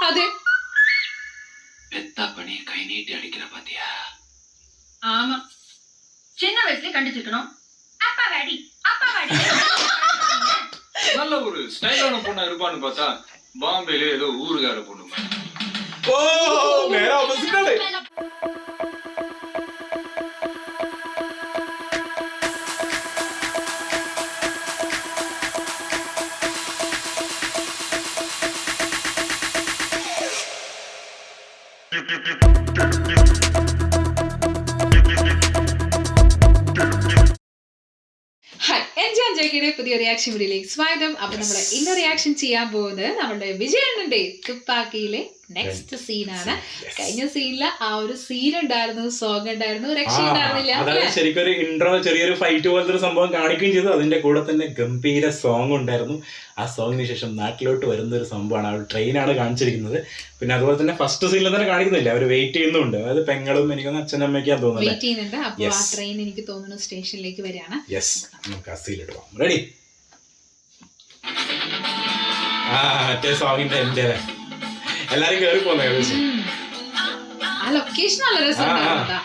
അതെ பெத்தா பண்ணி கை நீட்டி அடிக்கிற பாத்தியா? ஆமா, சின்ன வயசுல கண்டிச்சிருக்கணும். அப்பா வாடி நல்ல ஒரு ஸ்டைலான பொண்ணா இருப்பான்னு பார்த்தா பாம்பேல ஏதோ ஊருகார பொண்ணு. ഓ നേരെ ഓപ്പോസിറ്റ് ആണ്. ജയ്ക്കിയുടെ പുതിയ റിയാക്ഷൻ വീഡിയോയിലേക്ക് സ്വാഗതം. അപ്പൊ നമ്മുടെ ഇന്ന് റിയാക്ഷൻ ചെയ്യാൻ പോകുന്നത് നമ്മുടെ വിജയണ്ണന്റെ തുപ്പാക്കിയിലെ നെക്സ്റ്റ് സീനാണ്. കഴിഞ്ഞ സീനില് ആ ഒരു സീൻ ഉണ്ടായിരുന്നു, സോങ് ഉണ്ടായിരുന്നു, രക്ഷ ഉണ്ടായിരുന്നില്ല. ശരിക്കും ഒരു ഇൻട്രോ, ചെറിയൊരു ഫൈറ്റ് പോലത്തെ ഒരു സംഭവം കാണിക്കുകയും ചെയ്തു. അതിന്റെ കൂടെ തന്നെ ഗംഭീര സോങ് ഉണ്ടായിരുന്നു. ആ സോങ്ങിന് ശേഷം നാട്ടിലോട്ട് വരുന്ന ഒരു സംഭവമാണ്. ആ ഒരു ട്രെയിനാണ് കാണിച്ചിരിക്കുന്നത്. പിന്നെ അതുപോലെ തന്നെ ഫസ്റ്റ് സീനിൽ തന്നെ കാണിക്കുന്നില്ല, അവർ വെയിറ്റ് ചെയ്യുന്നുണ്ട്. അതായത് പെങ്ങളും എനിക്കൊന്ന് അച്ഛനമ്മയ്ക്കാന്ന് തോന്നുന്നത് വെയിറ്റ് ചെയ്യുന്നുണ്ട്. അപ്പോൾ ആ ട്രെയിൻ എനിക്ക് തോന്നുന്നു സ്റ്റേഷനിലേക്ക് വരികയാണ്. യെസ്, നമുക്ക് ആ സീനിലിടുവാം. റെഡി? മറ്റേ സോങ്ങിന്റെ എന്റെ എല്ലാരും കേറി പോന്ന ഏകദേശം. ആ ലൊക്കേഷൻ നല്ല രസമുണ്ടായിരുന്നു.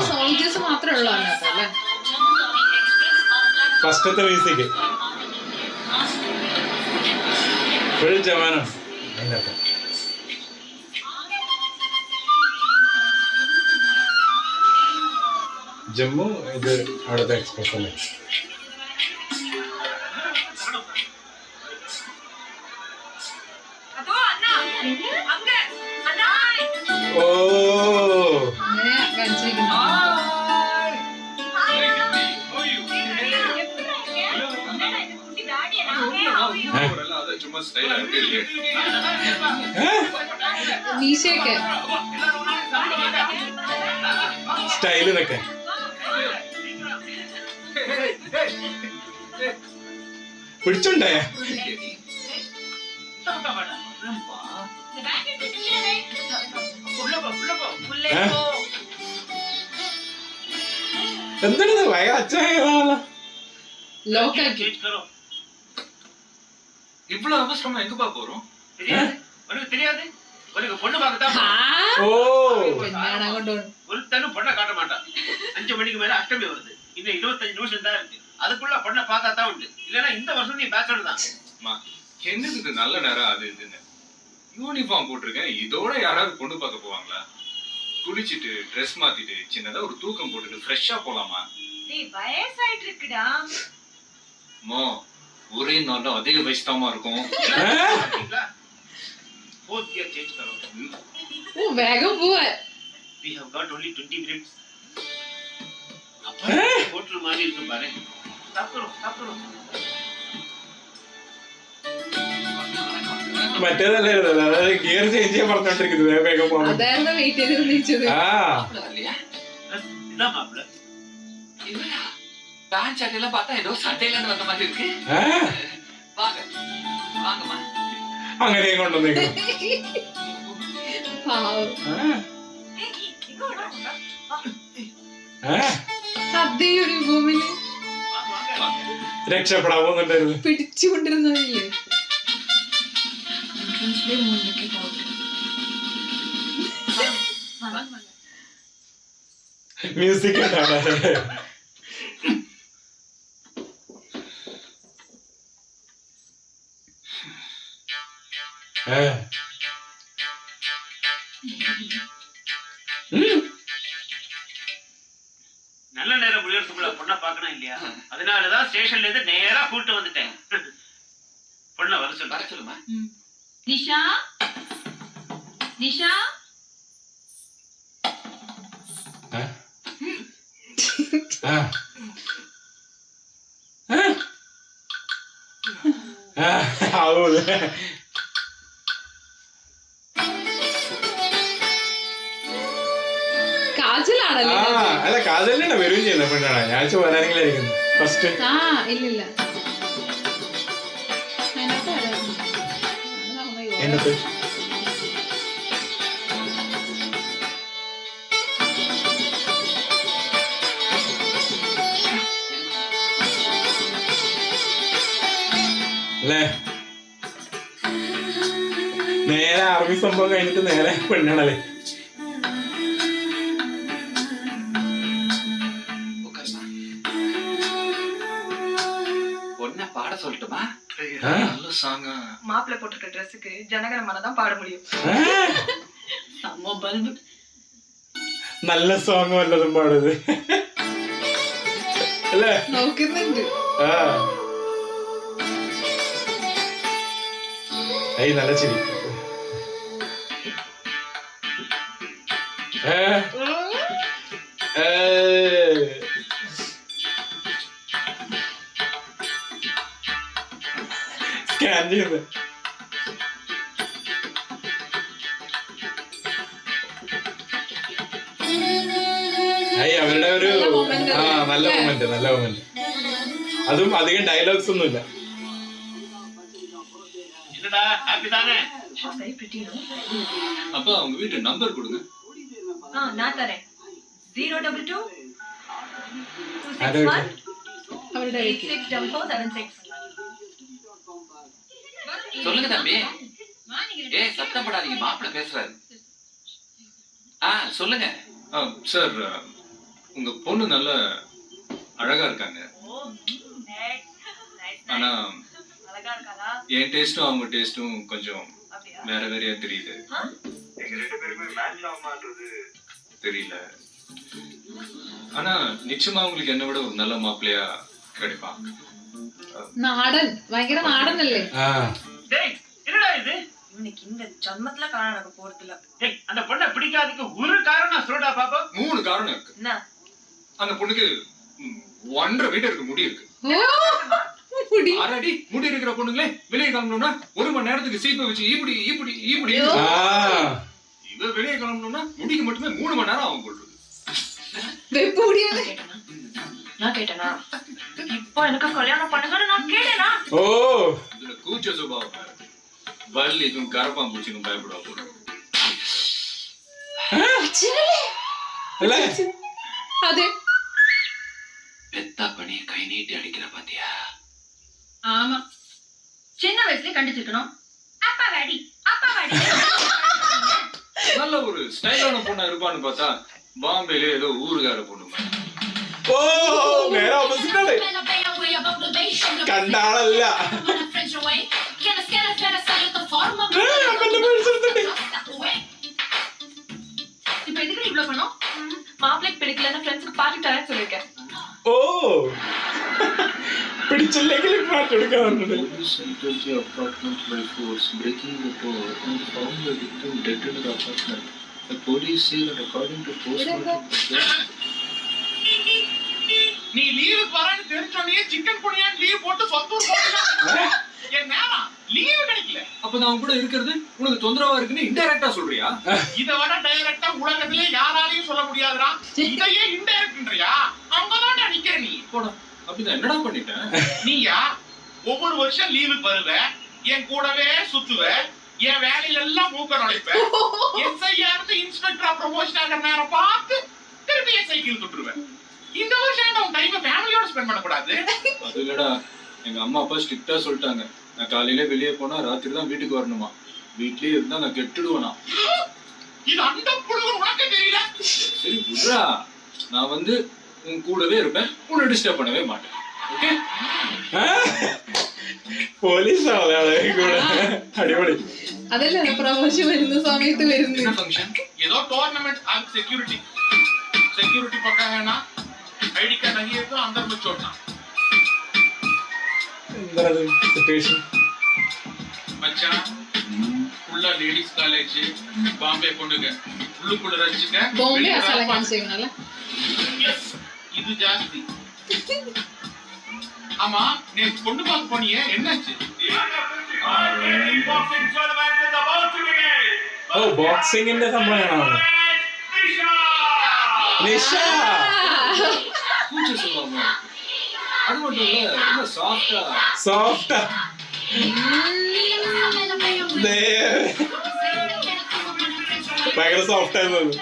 സോൾജേഴ്സ് മാത്രമേ ഉള്ളൂ അതിനകത്ത് അല്ലേ? ഫസ്റ്റത്തെ മ്യൂസിക് ഫുൾ ജവാനാണ് അതിനകത്ത്. ജമ്മു ഇത് അവിടുത്തെ എക്സ്പ്രസ് അല്ലേ? ഓ സ്റ്റൈലിനൊക്കെ പിടിച്ചുണ്ടേ. എന്താണ് ഭയ അച്ഛനോ இவ்வளவு அவசரமா எங்கப்பா போறோம்? உனக்கு தெரியாது? உனக்கு பொண்ணு பார்க்கத்தான் ஒருத்தனும் பொண்ணை காட்ட மாட்டான். 5 மணிக்கு மேல அஷ்டமி வருது. இன்னும் 25 நிமிஷம் தான் இருக்கு. அதுக்குள்ள பொண்ணை பார்த்தா தான் உண்டு. இல்லன்னா இந்த வருஷம் நீ பேச்சலர் தான். என்னது நல்ல நேரம் அது இதுன்னு யூனிஃபார்ம் போட்டிருக்கேன். இதோட யாராவது பொண்ணு பார்க்க போவாங்களா? குளிச்சிட்டு ட்ரெஸ் மாத்திட்டு சின்னதா ஒரு தூக்கம் போட்டுட்டு ஃப்ரெஷ்ஷா போலாமா? நீ வயசாயிட்டு இருக்குடா. மோ ஒரே நாள்ல அதிக வயசுதாமா இருக்கும். Fourth year change करो. वो வேகம் போற. We have got only 20 minutes. அப்ப ஹோட்டல் மாதிரி இருக்கு பாரு. சாப்பிடுறோம். മറ്റേതല്ലേ ഗിയർ ചേഞ്ച് ചെയ്യാൻ പറഞ്ഞോണ്ടിരിക്കുന്നത്. വേഗം പോകണം. അതായിരുന്നു വെയിറ്റ് ചെയ്തിരുന്നത്. இதான் மாப்ள. இவரா பேண்ட் ஷர்ட் எல்லாம் பார்த்தா ஏதோ சட்டையில இருந்து வந்த மாதிரி இருக்கு. வாங்கம்மா. അങ്ങനെയും കൊണ്ടുവന്നേക്കും. രക്ഷപ്പെടാവുന്നുണ്ടായിരുന്നു. പിടിച്ചുകൊണ്ടിരുന്നില്ലേ? മ്യൂസിക് நல்ல நேரம் முடியறதுக்குள்ள பொண்ணை பார்க்கணும் இல்லையா? அதனாலதான் ஸ்டேஷன்ல இருந்து நேரா கூட்டு வந்துட்டேன். பொண்ணை வர சொல்லுமா? நிஷா ಹೌದು. അല്ല കാജലിനാണ് വരും ചെയ്യുന്നത് പെണ്ണാണ്. ഞാൻ വരാനെങ്കിലും ഫസ്റ്റ് ഇല്ലില്ല അല്ലേ? നേരെ ആർമി സംഭവം കഴിഞ്ഞിട്ട് നേരെ പെണ്ണാണല്ലേ? பொண்ண பாட சொல்லட்டுமா? நல்ல சாங். மாப்பிள்ளை போட்டிருக்க ட்ரெஸ்ஸுக்கு ஜனகணமன தான் பாட முடியும். செம்ம பல்பு. നല്ല സോങ് വല്ലതും പാടുത് അല്ലേ? നോക്കുന്നുണ്ട്. നല്ല ചിരി. സ്കാൻ ചെയ്യുന്നത് അവരുടെ ഒരു നല്ല മൊമെന്റ്. അതും അധികം ഡയലോഗ്സ് ഒന്നുമില്ല. அப்பா உங்க வீட்டு நம்பர் கொடுங்க. நான் தரேன். 022 അവരുടെ 864476. சொல்லுங்க தம்பி. ஏய் சத்தம் போடாதீங்க, மாப்பிள்ளை பேசுறாரு. சொல்லுங்க. சார், உங்க பொண்ணு நல்ல அழகா இருக்காங்க. ஆனா என் டேஸ்டும் அவங்க டேஸ்டும் கொஞ்சம் வேற வேறையா தெரியுது. எங்க ரெண்டு பேருமே மேட்ச் ஆமான்றது தெரியல. ஆனா நிச்சயமா உங்களுக்கு என்ன விட ஒரு நல்ல மாப்பிள்ளையா கிடைப்பான். നാടൻ, ഭയങ്കര നാടനല്ലേ? என்னடா இது? இவனுக்கு இந்த ஜன்மத்துல காண நடக்க போறதில்ல. அந்த பொண்ணை பிடிக்காததுக்கு ஒரு காரணம் சொல்லுடா பாப்பா. 3 காரணம் இருக்கு. என்ன? அந்த பொண்ணுக்கு 1.5 மீட்டருக்கு முடி இருக்கு. ஆறடி முடி இருக்கிற பொண்ணுங்களே வெளியே கிளம்பணும்னா 1 மணி நேரத்துக்கு சீப்பை வச்சு இப்படி இப்படி இப்படி இவ வெளியே கிளம்பணும்னா முடிக்கு மட்டுமே 3 மணி நேரம் ஆகும் கொள்றது. நான் கேட்டேனா? இப்போ எனக்கு கல்யாணம் பண்ணுங்கன்னு நான் கேட்டேனா? இதுல கூச்ச சுபாவம் வள்ளிக்கும் கரப்பாம்பூச்சிக்கும் பயப்படா போற. അതെ, பெத்தா பண்ணி கை நீட்டி அடிக்கிற பாத்தியா? ஆமா, சின்ன வயசுல கண்டிச்சிருக்கணும். அப்பா வாடி அப்பா வாடி. நல்ல ஒரு ஸ்டைலான பொண்ணா இருப்பான்னு பார்த்தா பாம்பேல ஏதோ ஊருகார பொண்ணு. നേരെ ഓപ്പോസിറ്റ് ആണ്. കണ്ടാളല്ല. இப்ப எதுக்கு இவ்வளவு பண்ணோம்? மாப்பிள்ளைக்கு பிடிக்கலன்னா ஃப்ரெண்ட்ஸ்க்கு பார்ட்டி தரேன்னு சொல்லிருக்கேன். പിടിച്ചില്ലെങ്കിൽ പാട്ട് എടുക്കാറുണ്ട്. நீ லீவுக்கு வரேன்னு தெரிஞ்சோடனே சிக்கன் பொடியான் லீவ் போட்டு சொந்தூர் போறீங்க. என் நேரம் லீவு கிடைக்கல. அப்ப நான் கூட இருக்கிறது உனக்கு தொந்தரவா இருக்குன்னு இன்டைரக்டா சொல்றியா? இத விட டைரக்டா உலகத்திலே யாராலையும் சொல்ல முடியாதுடா. இதையே இன்டைரக்ட்ன்றியா? அங்கதான் நிக்கிற நீ. போடா. அப்படிதான் என்னடா பண்ணிட்டேன்? நீயா ஒவ்வொரு வருஷம் லீவுக்கு வருவ, என் கூடவே சுத்துவ, என் வேலையில எல்லாம் மூக்க நுழைப்ப. எஸ்ஐயா இருந்து இன்ஸ்பெக்டரா ப்ரமோஷன் ஆகிற நேரம் பார்த்து திருப்பி எஸ்ஐக்கு தொட்டுருவேன். இந்த வருஷம் உன் டைம் ஃபேமிலியோட ஸ்பெண்ட் பண்ண கூடாது. அது இல்லடா, எங்க அம்மா அப்பா ஸ்ட்ரிக்ட்டா சொல்லிட்டாங்க. நான் காலையில வெளியே போனா ராத்திரி தான் வீட்டுக்கு வரணுமா. வீட்லயே இருந்தா நான் கெட்டுடுவேனா. இது அந்த புழுகு உனக்கு தெரியல. சரி புறா, நான் வந்து உன் கூடவே இருப்பேன், உன்னை டிஸ்டர்ப் பண்ணவே மாட்டேன். ஓகே? പോലീസ് ആളെ കൂടെ അടിപൊളി. അതല്ല പ്രമോഷൻ വരുന്ന സമയത്ത് വരുന്ന ഫംഗ്ഷൻ ഏതോ ടൂർണമെന്റ് അത് സെക്യൂരിटी सिक्योरिटी पक्का है ना? आईडी कार्ड नहीं है तो अंदर मत छोड़ना. എന്താണ് സിറ്റുവേഷൻ? மச்சான் உள்ள லேடிஸ் காலேஜ் பாம்பே கொண்டுங்க உள்ளுக்குள்ள ரச்சிங்க ബോംബെ അസല കാണിച്ചേക്കണല്ലേ? எஸ் இது ஜாஸ்தி. ஆமா நீ கொண்டு பார்க்க போனியே என்னாச்சு? ഓ ബോക്സിംഗിന്റെ സംഭവമാണോ? നിഷ கூச்ச சுபாவம். அது மட்டும் இல்ல, ரொம்ப സോഫ്റ്റാ ഭയങ്കര സോഫ്റ്റ് ആയിരുന്നു.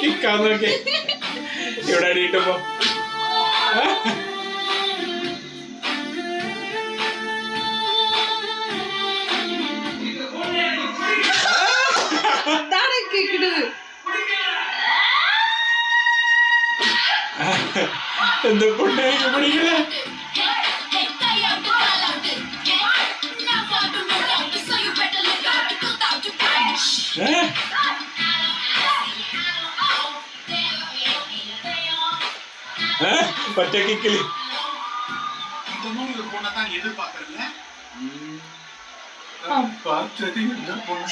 കിക്കാന്നൊക്കെ ഇവിടെ അടിയിട്ടപ്പോ അതാണ് കേക്കുന്നത്. എന്താ പൊണ്ണായി പിടിക്കണേ ഒറ്റക്കിക്കല് இந்த மாதிரி ஒரு பொண்ணை தான் எதிர்பார்க்கறேன்ல. பார்த்தது இந்த பொண்ணு.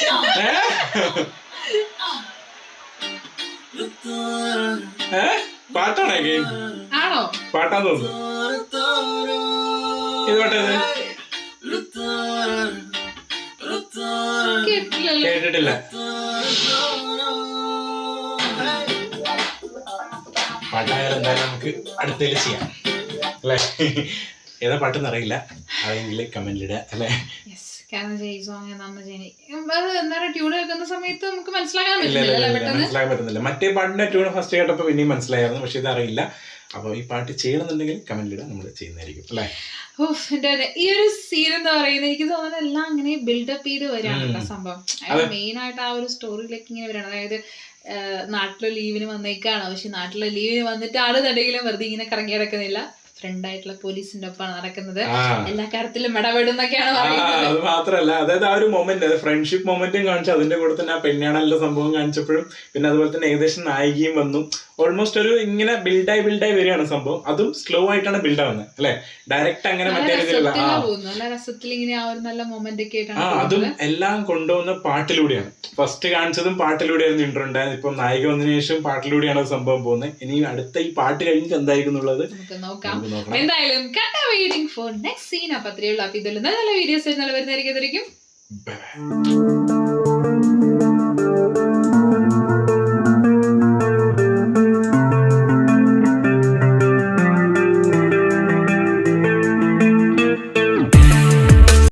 പാട്ടാണോ ഗെയിം? ആണോ? പാട്ടാന്ന് തോന്നുന്നു. ഇത് പാട്ടത് കേട്ടില്ലല്ലോ. കേട്ടിട്ടില്ല. പാട്ടായാലും എന്തായാലും നമുക്ക് അടുത്തേല് ചെയ്യാം അല്ലേ? ഏതാ പാട്ടെന്ന് അറിയില്ല, അതെങ്കിൽ കമന്റിലിടുക അല്ലേ? കാരണം ഈ സോങ് നമ്മൾ എന്താണ് ട്യൂൺ കേൾക്കുന്ന സമയത്ത് നമുക്ക് മനസ്സിലാക്കാൻ ഇല്ല മനസ്സിലാക്കാൻ പറ്റുന്നില്ല. മറ്റേ പാട്ടിന്റെ ട്യൂൺ ഫസ്റ്റ് കേട്ടപ്പോൾ പിന്നെയും മനസ്സിലായിരുന്നു, പക്ഷെ ഇത് അറിയില്ല. അപ്പോൾ ഈ പാട്ട് ചെയ്യണമെന്നുണ്ടെങ്കിൽ കമന്റിലിടുക, നമ്മൾ ചെയ്യുന്നതായിരിക്കും അല്ലേ? ഈ ഒരു സീൻ എന്ന് പറയുന്നത് എനിക്ക് തോന്നുന്നത് എല്ലാം അങ്ങനെ ബിൽഡപ്പ് ചെയ്ത് വരികയാണ് സംഭവം. മെയിൻ ആയിട്ട് ആ ഒരു സ്റ്റോറിയിലേക്ക് ഇങ്ങനെ വരികയാണ്. അതായത് നാട്ടിലെ ലീവിന് വന്നേക്കാണ്, പക്ഷെ നാട്ടിലെ ലീവിന് വന്നിട്ട് ആളുന്നുണ്ടെങ്കിലും വെറുതെ ഇങ്ങനെ കറങ്ങി കിടക്കുന്നില്ല. ഫ്രണ്ടായിട്ടുള്ള പോലീസിന്റെ ഒപ്പമാണ് നടക്കുന്നത്, എല്ലാ കാര്യത്തിലും ഇടപെടുന്നൊക്കെയാണ് പറയുന്നത്. അത് മാത്രല്ല, അതായത് ആ ഒരു മൊമെന്റ്, ഫ്രണ്ട്ഷിപ്പ് മൊമെന്റും കാണിച്ചു, അതിന്റെ കൂടെ തന്നെ ആ പെണ്ണാണല്ലോ സംഭവം കാണിച്ചപ്പോഴും, പിന്നെ അതുപോലെ തന്നെ ഏകദേശം നായികയും വന്നു. ഓൾമോസ്റ്റ് ഒരു ഇങ്ങനെ ബിൽഡായി വരികയാണ് സംഭവം. അതും സ്ലോ ആയിട്ടാണ് ബിൽഡ് ആവുന്നത് അല്ലെ? ഡയറക്റ്റ് അങ്ങനെ മറ്റേ രീതിയിലുള്ള നല്ല രസത്തിൽ ഇങ്ങനെ ആ ഒരു നല്ല മൊമെന്റ് ഒക്കെ ആയിട്ടാണ്. അതും എല്ലാം കൊണ്ടുവന്ന പാട്ടിലൂടെയാണ്. ഫസ്റ്റ് കാണിച്ചതും പാട്ടിലൂടെയായിരുന്നു ഇൻട്രോ ഉണ്ടായത്. ഇപ്പൊ നായിക വന്നതിന് ശേഷം പാട്ടിലൂടെയാണ് സംഭവം പോകുന്നത്. ഇനി അടുത്ത ഈ പാട്ട് കഴിഞ്ഞിട്ട് എന്തായിരിക്കും എന്നുള്ളത് നമുക്ക് നോക്കാം. എന്തായാലും വെയിറ്റിംഗ് ഫോർ നെക്സ്റ്റ് സീൻ. അപ്പൊ അത്രയേ ഉള്ളൂ. അപ്പൊ ഇതിൽ നല്ല വീഡിയോസ് നല്ല വരുന്നതായിരിക്കും.